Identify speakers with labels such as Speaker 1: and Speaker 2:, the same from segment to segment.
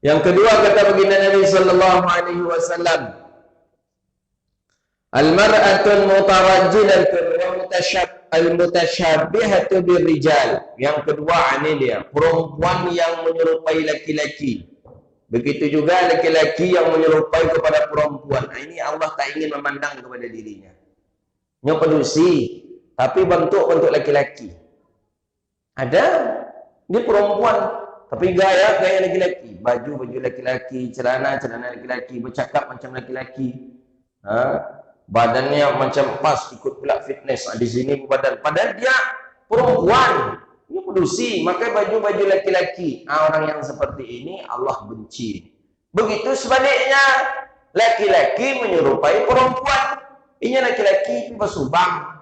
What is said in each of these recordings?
Speaker 1: Yang kedua kata baginda Nabi sallallahu alaihi wasallam, al-mar'atul mutarajjilatun wa al-mutasyabbihatu birrijal. Yang kedua ini dia, perempuan yang menyerupai laki-laki. Begitu juga laki-laki yang menyerupai kepada perempuan. Ini Allah tak ingin memandang kepada dirinya. Nya pedusi, tapi bentuk laki-laki. Ada dia perempuan, tapi gaya laki-laki. Baju laki-laki, celana laki-laki, bercakap macam laki-laki. Badannya macam pas, ikut pula fitness. Di sini badan. Padahal dia perempuan. Dia pedusi, maka baju laki-laki. Orang yang seperti ini Allah benci. Begitu sebaliknya, laki-laki menyerupai perempuan. Ini laki-laki tapi bersubang.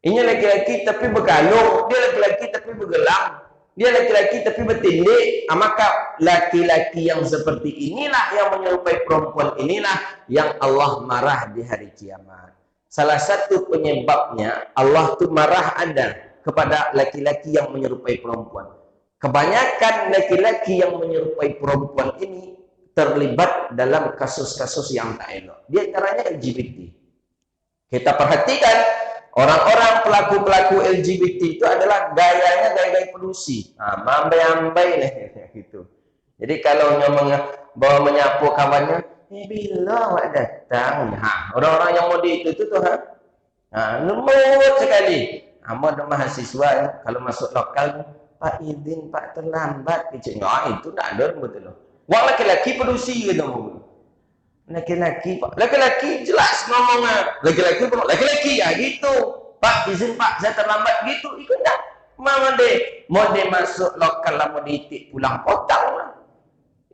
Speaker 1: Ini laki-laki tapi bergalung. Dia laki-laki tapi bergelang. Dia laki-laki tapi bertindik. Maka laki-laki yang seperti inilah yang menyerupai perempuan, inilah yang Allah marah di hari kiamat. Salah satu penyebabnya Allah tu marah ada kepada laki-laki yang menyerupai perempuan. Kebanyakan laki-laki yang menyerupai perempuan ini terlibat dalam kasus-kasus yang tak elok. Di antaranya LGBT. Kita perhatikan orang-orang pelaku-pelaku LGBT itu adalah gayanya gaya pedusi. Mambai-mambai lah gitu. Jadi kalau bawa menyapu kawannya, bila awak datang? Orang-orang yang modi itu tuh lembut sekali. Ada mahasiswa kalau masuk lokal, Pak izin Pak terlambat. Itu tak ada betul. Wang laki-laki pedusi gitu. Laki-laki Pak, laki-laki jelas ngomongnya. Laki-laki ya gitu. Pak izin Pak saya terlambat gitu. Ikut tak? Mama deh, mau dia masuk lokal lah, mau diitik pulang potang lah.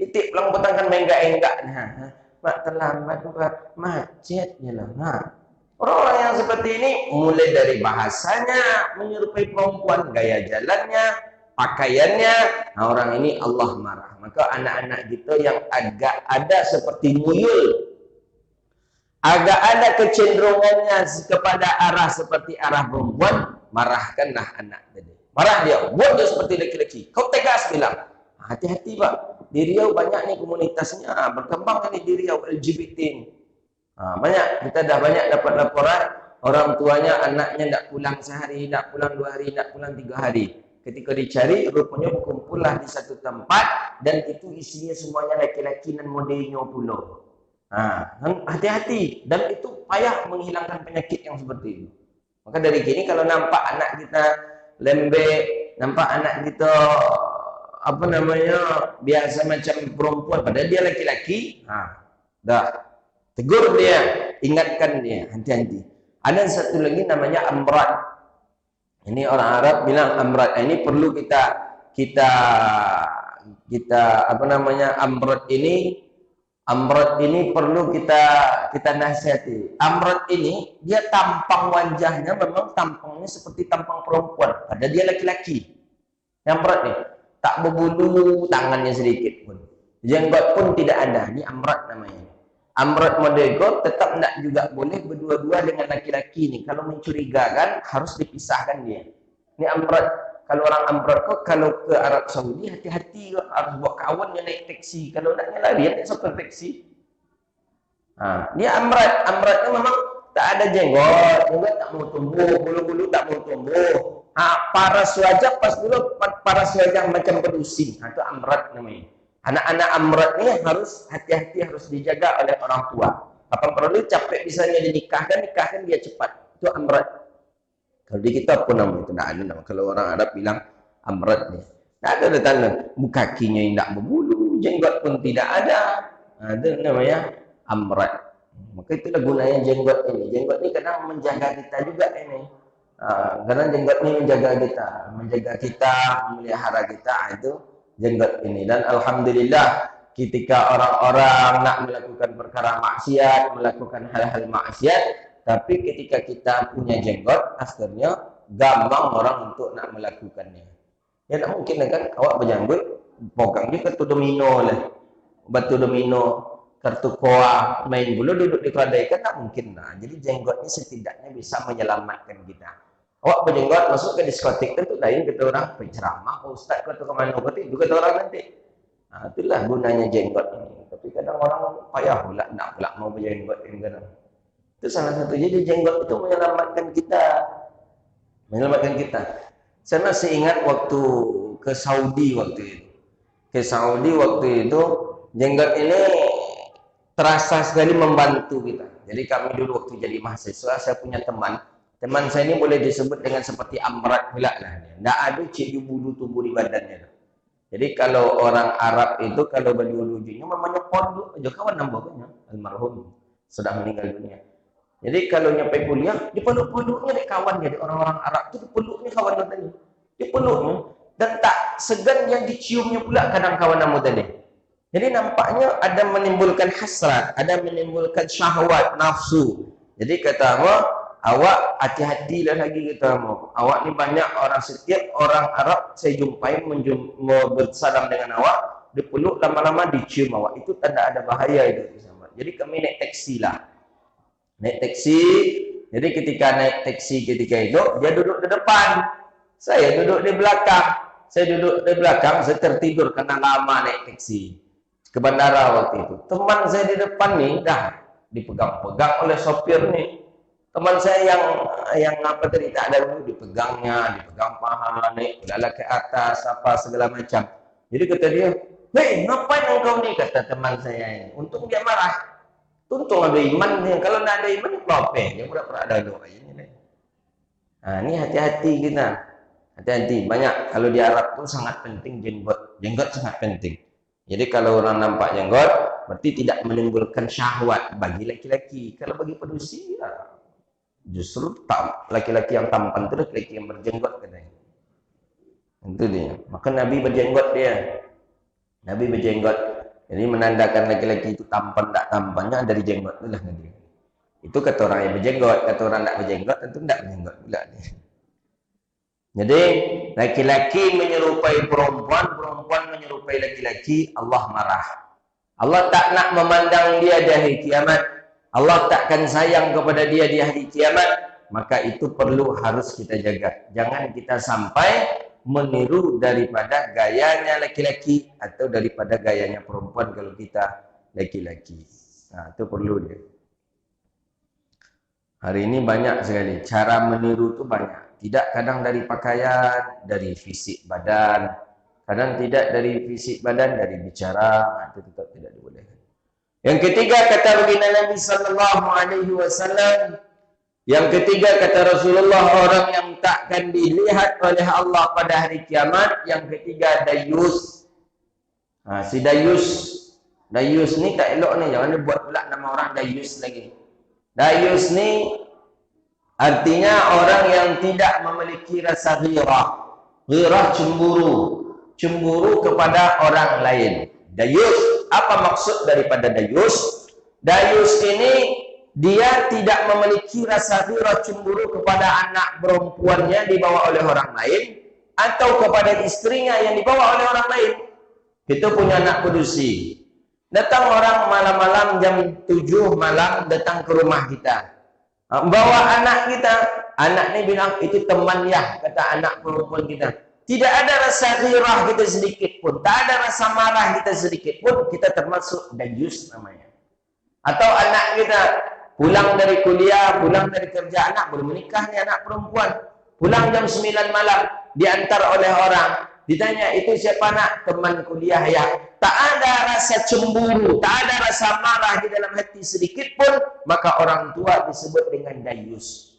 Speaker 1: Itik pulang potang kan menggak-enggak. Pak terlambat Pak, macetnya lah. Orang-orang yang seperti ini mulai dari bahasanya menyerupai perempuan, gaya jalannya, pakaiannya, orang ini Allah marah. Maka anak-anak kita yang agak ada seperti muyul, agak ada kecenderungannya kepada arah seperti arah perempuan, marahkanlah anak tadi. Marah dia, buat dia seperti laki-laki. Kau tegas bilang, hati-hati Pak, di Riau banyak nih komunitasnya, berkembang nih di Riau LGBT. Banyak, kita dah banyak dapat laporan orang tuanya anaknya tidak pulang sehari, tidak pulang 2 hari, tidak pulang 3 hari. Ketika dicari, rupanya berkumpullah di satu tempat dan itu isinya semuanya laki-laki dan modelnya pula. Hati-hati, dan itu payah menghilangkan penyakit yang seperti itu. Maka dari gini kalau nampak anak kita lembek, nampak anak kita biasa macam perempuan, padahal dia laki-laki, dah tegur dia, ingatkan dia, hati-hati. Ada satu lagi namanya amrat. Ini orang Arab bilang amrat. Ini perlu kita amrat ini perlu kita nasihati. Amrat ini dia tampang wajahnya memang tampangnya seperti tampang perempuan, padahal dia laki-laki. Amrat ni tak berbulu, tangannya sedikit pun, jenggot pun tidak ada. Ini amrat namanya. Amrat modego tetap tidak juga boleh berdua-dua dengan laki-laki ni. Kalau mencurigakan harus dipisahkan dia. Ini amrat. Kalau orang amrat kok kalau ke Arab Saudi hati-hati, harus bawa kawan yang naik taksi. Kalau nak lari naik sopir taksi. Dia amrat. Amrat ni memang tak ada jenggot tak mau tumbuh, bulu-bulu tak mau tumbuh. Paras wajah pas dulu paras wajah macam pedusi. Itu amrat namanya. Anak-anak amrat ni harus hati-hati, harus dijaga oleh orang tua. Apa perlu capek misalnya nikahkan dia cepat. Itu amrat. Kalau di kita pun nama itu tidak ada nama. Kalau orang Arab bilang amrat ni, tidak ada tanda. Kakinya yang tidak berbulu, jenggot pun tidak ada. Itu namanya amrat. Maka itulah gunanya jenggot ini. Jenggot ni kadang menjaga kita juga ini. Kadang jenggot ni menjaga kita, memelihara kita. Itu jenggot ini. Dan alhamdulillah ketika orang-orang nak melakukan perkara maksiat, melakukan hal-hal maksiat, tapi ketika kita punya jenggot, akhirnya gampang orang untuk nak melakukannya. Ya tak mungkin kan awak berjanggut, pegang dia kartu domino lah, batu domino, kartu koa, main bola duduk di kedai kan tak mungkin lah. Jadi jenggot ini setidaknya bisa menyelamatkan kita. Awak berjenggot masuk ke diskotik tentu lain, kata orang penceramah, ustaz kata ke mana kata itu kata orang nanti. Itulah gunanya jenggot ini. Tapi kadang orang payah pula, nak pula mau berjenggot kadang. Itu salah satu. Jadi jenggot itu menyelamatkan kita. Menyelamatkan kita. Saya masih ingat waktu ke Saudi waktu itu. Ke Saudi waktu itu, jenggot ini terasa sekali membantu kita. Jadi kami dulu waktu jadi mahasiswa, saya punya teman. Teman saya ini boleh disebut dengan seperti amrat pula lah. Tidak ada cik bulu tumbuh di badannya. Jadi kalau orang Arab itu kalau baju-bajunya namanya pondok aja kawan nambahnya almarhum sudah meninggal dunia. Jadi kalau nyampe kuliah di pondok-pondoknya di kawannya di orang-orang Arab itu peluknya kawan tadi. Di peluknya dan tak segan yang diciumnya pula kadang kawan namu tadi. Jadi nampaknya ada menimbulkan hasrat, ada menimbulkan syahwat, nafsu. Jadi kata Allah, awak hati-hatilah lagi kata Allah. Awak ni banyak orang, setiap orang Arab saya jumpai bersalam dengan awak, dipeluk lama-lama dicium awak. Itu tanda ada bahaya itu. Jadi kami naik taksi lah. Naik taksi, jadi ketika naik taksi ketika itu, dia duduk di depan. Saya duduk di belakang. Saya duduk di belakang, saya tertidur karena lama naik taksi ke bandara waktu itu. Teman saya di depan nih dah dipegang-pegang oleh sopir nih. Teman saya yang apa tadi tak ada dulu dipegangnya, dipegang paha, naik lala ke atas apa segala macam. Jadi kata dia, "Hei, ngapain engkau nih?" kata teman saya ini. Untung dia marah. Untung ada iman dia. Kalau tidak ada iman, apa? Dia pura pernah ada doa ini. Nah, ini hati-hati kita. Hati-hati. Banyak kalau di Arab itu sangat penting jenggot. Jenggot sangat penting. Jadi kalau orang nampak jenggot, berarti tidak menimbulkan syahwat bagi laki-laki. Kalau bagi pedusi, ya, justru laki-laki yang tampan itu laki-laki yang berjenggot katanya. Itu dia. Maka Nabi berjenggot dia. Nabi berjenggot. Jadi menandakan laki-laki itu tampan tak tampannya dari jenggot itulah Nabi. Itu kata orang yang berjenggot. Kata orang tak berjenggot tentu tak berjenggot pula dia. Jadi laki-laki menyerupai perempuan, perempuan menyerupai laki-laki, Allah marah. Allah tak nak memandang dia di hari kiamat. Allah takkan sayang kepada dia di hari kiamat. Maka itu perlu harus kita jaga. Jangan kita sampai meniru daripada gayanya laki-laki atau daripada gayanya perempuan kalau kita laki-laki. Nah, itu perlu dia. Hari ini banyak sekali cara meniru itu banyak. Tidak kadang dari pakaian, dari fisik badan, kadang tidak dari fisik badan, dari bicara, itu tetap tidak dibolehkan. Yang ketiga kata baginda Nabi sallallahu alaihi wasallam, yang ketiga kata Rasulullah, orang yang takkan dilihat oleh Allah pada hari kiamat, yang ketiga dayus. Si dayus ni tak elok ni, jangan dia buat pula nama orang dayus lagi. Dayus ni artinya orang yang tidak memiliki rasa ghirah. Ghirah cemburu. Cemburu kepada orang lain. Dayus, apa maksud daripada dayus? Dayus ini dia tidak memiliki rasa ghirah cemburu kepada anak perempuannya dibawa oleh orang lain atau kepada istrinya yang dibawa oleh orang lain. Kita punya anak pedusi. Datang orang malam-malam jam 7 malam datang ke rumah kita. Bawa anak kita. Anak ni bilang itu teman ya, kata anak perempuan kita. Tidak ada rasa ghirah kita sedikit pun. Tak ada rasa marah kita sedikit pun. Kita termasuk dayus namanya. Atau anak kita pulang dari kuliah, pulang dari kerja, anak baru menikah ni anak perempuan. Pulang jam 9 malam, diantar oleh orang. Ditanya, itu siapa nak? Teman kuliah ya. Tak ada rasa cemburu, tak ada rasa marah di dalam hati sedikit pun, maka orang tua disebut dengan dayus.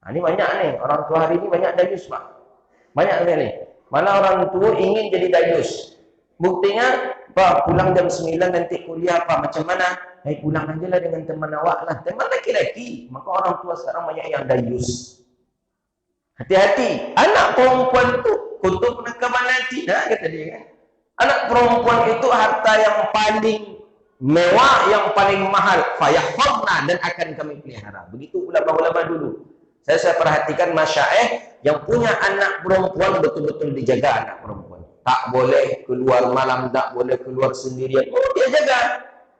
Speaker 1: Nah, ini banyak nih, orang tua hari ini banyak dayus, Pak. Banyak sekali. Malah orang tua ingin jadi dayus. Buktinya, Pak, pulang jam 9 nanti kuliah, Pak, macam mana? Pulang aja lah dengan teman awak lah. Teman laki-laki. Maka orang tua sekarang banyak yang dayus. Hati-hati. Anak perempuan itu untuk nakamalati, dah kata dia kan. Anak perempuan itu harta yang paling mewah, yang paling mahal. Fayahfadna, dan akan kami pelihara. Begitu ulama-ulama dulu. Saya perhatikan masyaikh yang punya anak perempuan betul-betul dijaga anak perempuan. Tak boleh keluar malam, tak boleh keluar sendirian. Oh, dia jaga.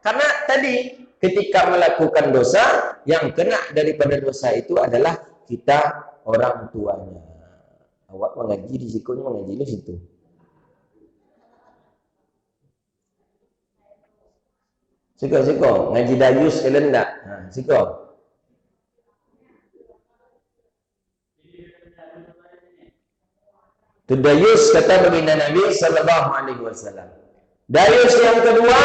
Speaker 1: Karena tadi ketika melakukan dosa, yang kena daripada dosa itu adalah kita orang tuanya. Awak mengaji, risikonya mengaji di situ. Siko. Ngaji dayus kalian enggak? Nah, siko. Itu dayus kata baginda Nabi sallallahu alaihi wasallam. Dayus yang kedua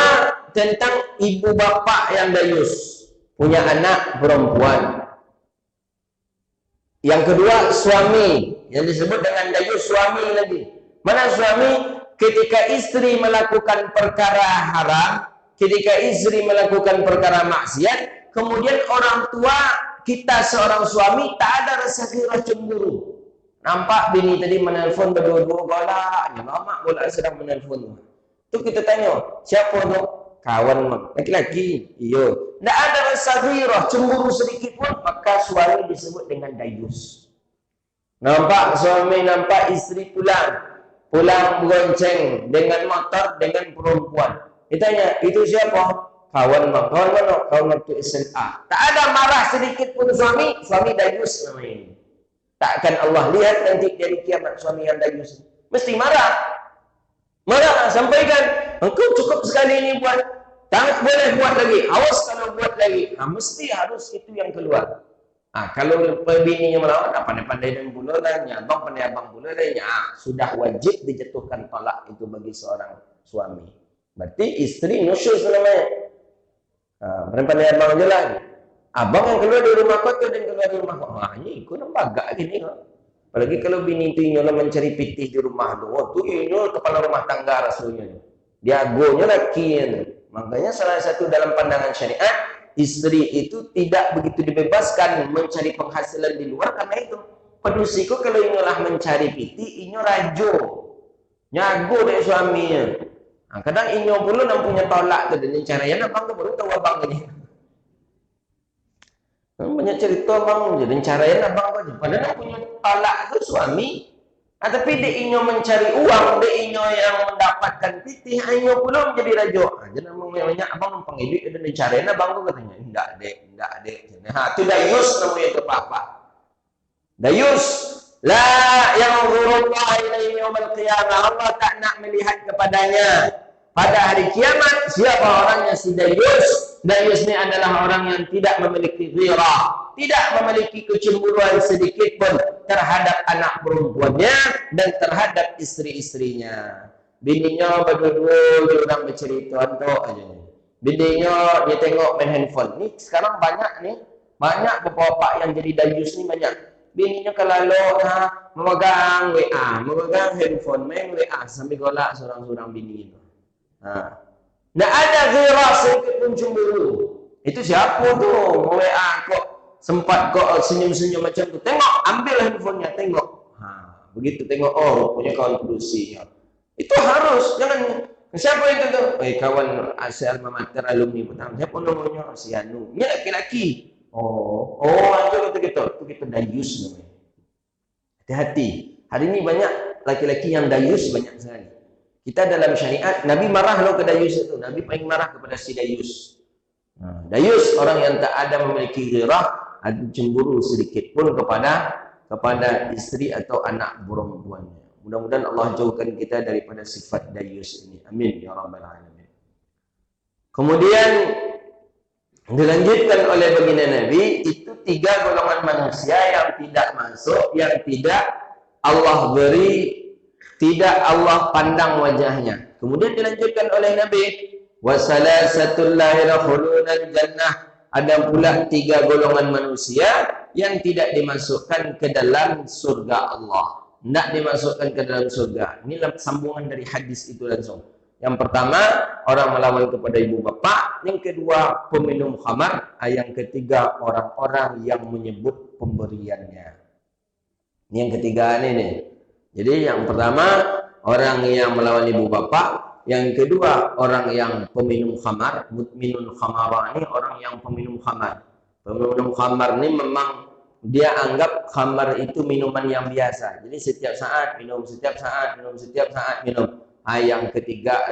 Speaker 1: tentang ibu bapak yang dayus, punya anak perempuan. Yang kedua suami, yang disebut dengan dayus suami lagi. Mana suami? Ketika istri melakukan perkara haram, ketika istri melakukan perkara maksiat, kemudian orang tua kita seorang suami tak ada rasa kira cemburu. Nampak bini tadi menelpon berdua-dua galak, lama bola sedang menelpon. Itu kita tanya, siapa tu? Kawan laki-laki. Iyo. Tidak ada rasa ghirah, cemburu sedikit pun, maka suami disebut dengan dayus. Nampak suami, nampak istri pulang beronceng dengan motor dengan perempuan. Ditanya, itu siapa? Kawan mak. Kawan mana? Kawan waktu SMA. Tak ada marah sedikit pun suami dayus namanya. Tak akan Allah lihat nanti dari kiamat suami yang dayus. Mesti marah. Marah, sampaikan. Engkau cukup sekali ini buat. Tak boleh buat lagi. Awas kalau buat lagi. Mesti harus itu yang keluar. Kalau bininya melawan, pandai-pandai dan bulannya. Abang pandai abang bulannya. Sudah wajib dijatuhkan talak itu bagi seorang suami. Berarti istri nusyuz namanya. Pandai-pandai abang je lah. Abang yang keluar dari rumah kau dan keluar dari rumah kau. Ini kau nampak agak gini kau. Apalagi kalau bini itu inyolah mencari pitih di rumah tu. Tu inyol kepala rumah tangga rasulnya. Dia agonya laki. Makanya salah satu dalam pandangan syariat, istri itu tidak begitu dibebaskan mencari penghasilan di luar karena itu. Pedusiku kalau inyolah mencari pitih, inyo rajo. Nyago dari suaminya. Kadang inyo pula nak punya tolak tu dan caranya abang tu baru tahu abang ini. Banyak cerita bang, jadi caranya abang aja. Padahal punya talak itu suami. Tapi dia inyo mencari uang, dia inyo yang mendapatkan pitih, inyo pula menjadi raja. Jadi namanya abang numpang hidup dan caranya abang tu katanya, enggak dek. Itu dayus namanya itu apa? Dayus. La yanzurullah ilaihi yaumil qiyamah. Allah tak nak melihat kepadanya pada hari kiamat. Siapa orangnya si dayus? Dayus ini adalah orang yang tidak memiliki ghirah, tidak memiliki kecemburuan sedikit pun terhadap anak perempuannya dan terhadap istri-istrinya. Bininya berdua dia orang bercerita untuk aja. Bininya dia tengok main handphone. Ni sekarang banyak bapak-bapak yang jadi dayus ni banyak. Bininya kalau memegang WA, memegang handphone, main WA sambil golak seorang-seorang bini itu. Tidak ada ghirah sedikit pun cemburu. Itu siapa tu? WA kok sempat kok senyum-senyum macam tu. Tengok, ambil handphonenya, tengok. Begitu tengok, punya kawan produksi. Itu harus, jangan. Siapa itu tu? Kawan asal alma mater alumni pertama. Siapa namanya? Si Anu. Ini laki-laki. Itu kita dayus namanya. Hati-hati. Hari ini banyak laki-laki yang dayus banyak sekali. Kita dalam syariat, Nabi marah loh ke dayus itu. Nabi paling marah kepada si dayus. Dayus, orang yang tak ada memiliki ghirah, ada cemburu sedikit pun kepada istri atau anak perempuannya. Mudah-mudahan Allah jauhkan kita daripada sifat dayus ini. Amin ya rabbal alamin. Kemudian dilanjutkan oleh baginda Nabi, itu 3 golongan manusia yang tidak masuk, yang tidak Allah beri, tidak Allah pandang wajahnya. Kemudian dilanjutkan oleh Nabi, wasalasatul la yadkhulunal jannah. Ada pula 3 golongan manusia yang tidak dimasukkan ke dalam surga Allah. Tidak dimasukkan ke dalam surga. Ini sambungan dari hadis itu langsung. Yang pertama, orang melawan kepada ibu bapa. Yang kedua, peminum khamar. Yang ketiga, orang-orang yang menyebut pemberiannya. Ini yang ketiga ini. Jadi yang pertama, orang yang melawan ibu bapa. Yang kedua, orang yang peminum khamar. Mutminun khamara ini orang yang peminum khamar. Peminum khamar ini memang dia anggap khamar itu minuman yang biasa. Jadi setiap saat minum, setiap saat minum, setiap saat minum. Yang ketiga,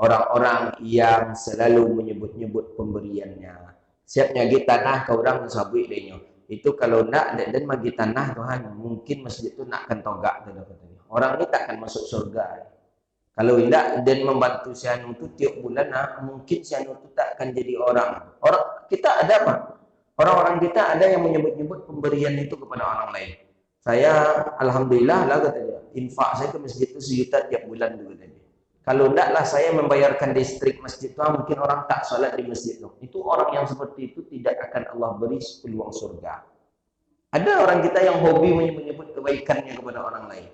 Speaker 1: orang-orang yang selalu menyebut-nyebut pemberiannya. Siapnya di tanah ke orang sabui dia. Itu kalau nak dan bagi tanah Tuhan, mungkin masjid itu nak akan tonggak. Orang ini tak akan masuk surga. Kalau tidak dan membantu si anu tu tiap bulan, mungkin si anu tu tak akan jadi orang. Orang kita ada apa? Orang-orang kita ada yang menyebut-nyebut pemberian itu kepada orang lain. Saya alhamdulillah lah katanya, infak saya ke masjid itu 1 juta tiap bulan juga tadi. Kalau tidaklah saya membayarkan listrik masjid itu, mungkin orang tak salat di masjid itu. Itu orang yang seperti itu tidak akan Allah beri peluang surga. Ada orang kita yang hobi menyebut kebaikannya kepada orang lain.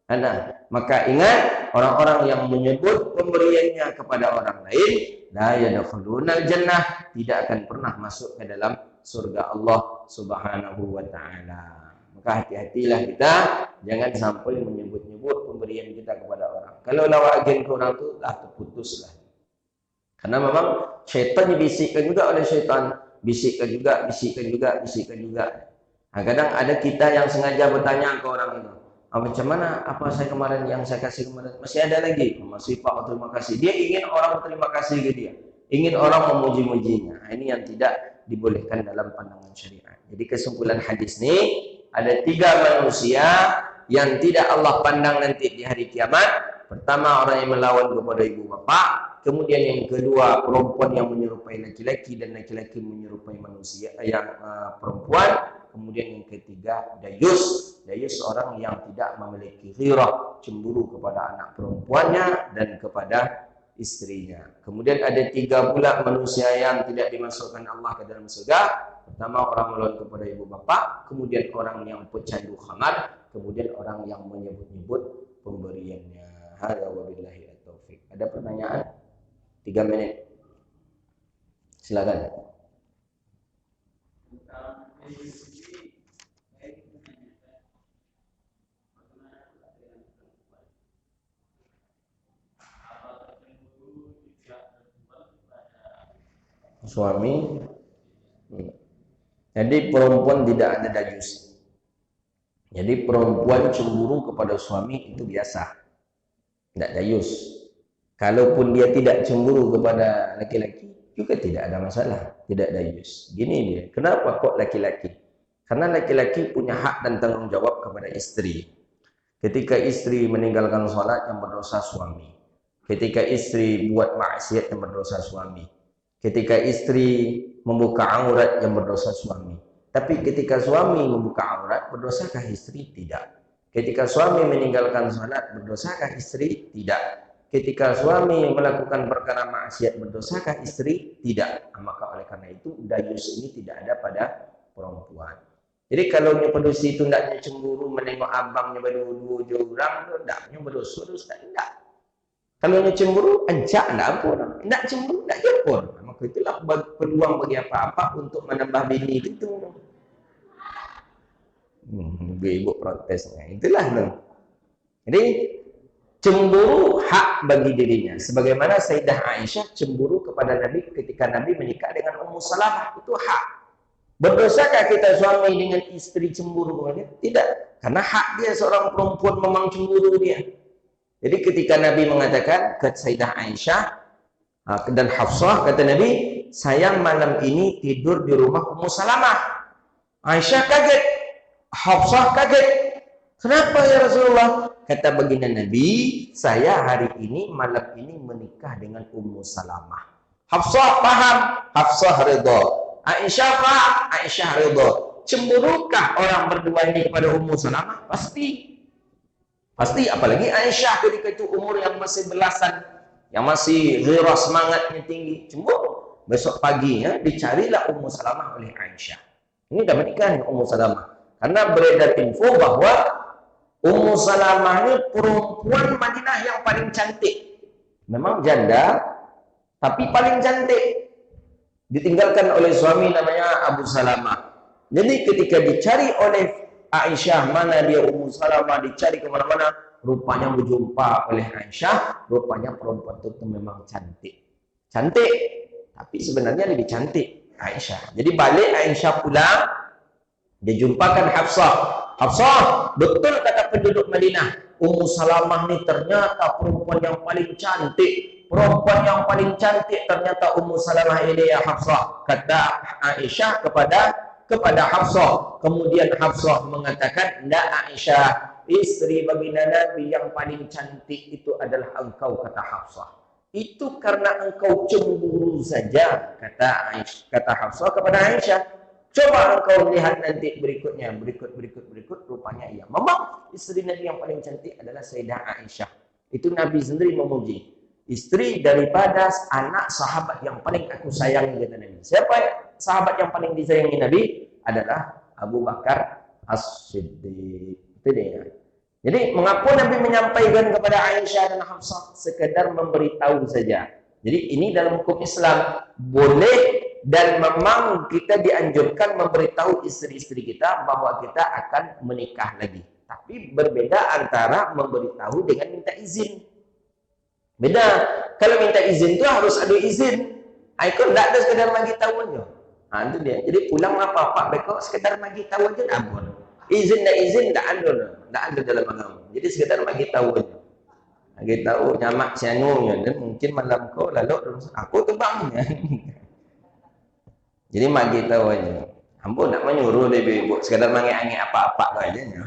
Speaker 1: Ada. Maka ingat, orang-orang yang menyebut pemberiannya kepada orang lain, la yadkhulunal jannah, tidak akan pernah masuk ke dalam surga Allah Subhanahu wa taala. Maka hati-hatilah kita, jangan sampai menyebut-nyebut pemberian kita kepada orang. Kalau lawak agen ke orang itu, terputuslah. Karena memang syaitan dibisikkan juga oleh syaitan, bisikkan juga. Kadang ada kita yang sengaja bertanya ke orang itu, macam mana apa saya kemarin yang saya kasih kemarin, masih ada lagi, masih Pak terima kasih. Dia ingin orang berterima kasih ke dia, ingin orang memuji-mujinya. Ini yang tidak dibolehkan dalam pandangan syariat. Jadi kesimpulan hadis ini, ada 3 manusia yang tidak Allah pandang nanti di hari kiamat. Pertama, orang yang melawan kepada ibu bapa. Kemudian yang kedua, perempuan yang menyerupai laki-laki dan laki-laki menyerupai manusia yang perempuan. Kemudian yang ketiga, dayus. Dayus orang yang tidak memiliki ghirah, cemburu kepada anak perempuannya dan kepada istrinya. Kemudian ada 3 pula manusia yang tidak dimasukkan Allah ke dalam surga. Pertama, orang melawan kepada ibu bapa. Kemudian orang yang pecandu khamar. Kemudian orang yang menyebut-nyebut pemberiannya. Hadza wabillahi at-taufik. Ada pertanyaan? 3 menit. Silakan. Suami. Jadi perempuan tidak ada dayus. Jadi perempuan cemburu kepada suami itu biasa, tidak dayus. Kalaupun dia tidak cemburu kepada laki-laki juga tidak ada masalah, tidak dayus. Gini dia, kenapa kok laki-laki? Karena laki-laki punya hak dan tanggung jawab kepada istri. Ketika istri meninggalkan sholat, yang berdosa suami. Ketika istri buat maksiat, yang berdosa suami. Ketika istri membuka aurat, yang berdosa suami. Tapi ketika suami membuka aurat, berdosakah istri? Tidak. Ketika suami meninggalkan salat, berdosakah istri? Tidak. Ketika suami melakukan perkara maksiat, berdosakah istri? Tidak. Maka oleh karena itu, dayus ini tidak ada pada perempuan. Jadi kalau nyepedusi itu tidaknya cemburu menengok abangnya berdua jurang, tidaknya berdosa, tidak. Kalau cemburu, ajak tidak apa. Tidak cemburu, tidak japur. Maka itulah peluang bagi apa-apa untuk menambah bini itu. Ibu protesnya. Itulah. Jadi, cemburu hak bagi dirinya. Sebagaimana Sayyidah Aisyah cemburu kepada Nabi ketika Nabi menikah dengan Ummu Salamah. Itu hak. Berdosakah kita suami dengan istri cemburu kepada dia? Tidak. Karena hak dia seorang perempuan memang cemburu dia. Jadi ketika Nabi mengatakan ke Sayyidah Aisyah dan Hafsah, kata Nabi, saya malam ini tidur di rumah Ummu Salamah. Aisyah kaget, Hafsah kaget. Kenapa ya Rasulullah? Kata baginda Nabi, saya hari ini malam ini menikah dengan Ummu Salamah. Hafsah paham, Hafsah ridha. Aisyah paham, Aisyah ridha. Cemburukah orang berdua ini kepada Ummu Salamah? Pasti. Pasti, apalagi Aisyah ketika itu umur yang masih belasan, yang masih ghirah semangatnya tinggi, cemburu. Besok pagi dicarilah Ummu Salamah oleh Aisyah. Ini dah menikah dengan Ummu Salamah. Karena beredar info bahwa Ummu Salamah ini perempuan Madinah yang paling cantik. Memang janda, tapi paling cantik. Ditinggalkan oleh suami namanya Abu Salamah. Jadi ketika dicari oleh Aisyah, mana dia Ummu Salamah, dicari kemana-mana, rupanya berjumpa oleh Aisyah, rupanya perempuan itu memang cantik. Cantik, tapi sebenarnya lebih cantik Aisyah. Jadi balik Aisyah pulang, dia jumpakan Hafsah. Hafsah, betul kata penduduk Madinah, Ummu Salamah ini ternyata perempuan yang paling cantik. Perempuan yang paling cantik ternyata Ummu Salamah ini ya Hafsah. Kata Aisyah kepada Hafsah. Kemudian Hafsah mengatakan, "Ndak Aisyah, istri baginda Nabi yang paling cantik itu adalah engkau, kata Hafsah. Itu karena engkau cemburu saja, kata Hafsah kepada Aisyah. Coba engkau lihat nanti berikutnya, berikut, rupanya iya. Memang istri Nabi yang paling cantik adalah Sayyidah Aisyah. Itu Nabi sendiri memuji. Istri daripada anak sahabat yang paling aku sayangi, kata Nabi. Siapa sahabat yang paling disayangi Nabi? Adalah Abu Bakar As-Siddiq. Itu dia. Jadi mengapa Nabi menyampaikan kepada Aisyah dan Hafsah? Sekedar memberitahu saja. Jadi ini dalam hukum Islam boleh dan memang kita dianjurkan memberitahu istri-istri kita bahwa kita akan menikah lagi. Tapi berbeda antara memberitahu dengan minta izin. Beda. Kalau minta izin itu harus ada izin. Ikut tidak ada sekedar bagi tahu aja. Nah, itu dia. Jadi pulang apa Pak Beko sekedar bagi tahu aja ampun. Izin tidak ada dalam agama. Jadi sekedar bagi tahu aja. Bagi tahu nyamak sianunya dan mungkin malam kau lalu aku tu bangnya. Jadi bagi tahu aja. Ampun nak menyuruh dia ibu sekedar mangi-angi apa-apa aja nya.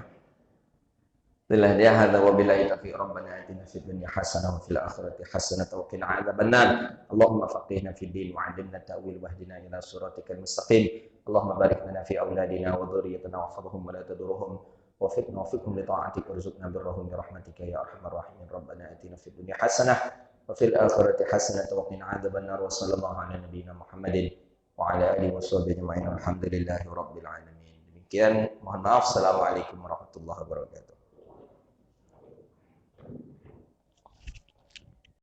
Speaker 1: Itulah dia, hadza wa billahi taufiq. Rabbana atina fid dunya hasanah wa fil akhirati hasanah wa qina adzabannar. Allahumma faqihna fid din wa 'allimna ta'wil wahdina ila siratikal mustaqim. Allahumma barik lana fi auladina wa dhurriyyatina wahfazhum wa la tadurruhum wafiqna wafiqhum li ta'atik warzuqna birrahum bi rahmatika ya arhamar rahimin. Rabbana atina fid dunya hasanah wa fil akhirati hasanah wa qina adzabannar. Wa sallallahu ala nabiyyina Muhammadin wa ala alihi washabbihi ajma'in. Alhamdulillahi rabbil alamin. Demikian, mohon maaf. Assalamualaikum warahmatullahi wabarakatuh.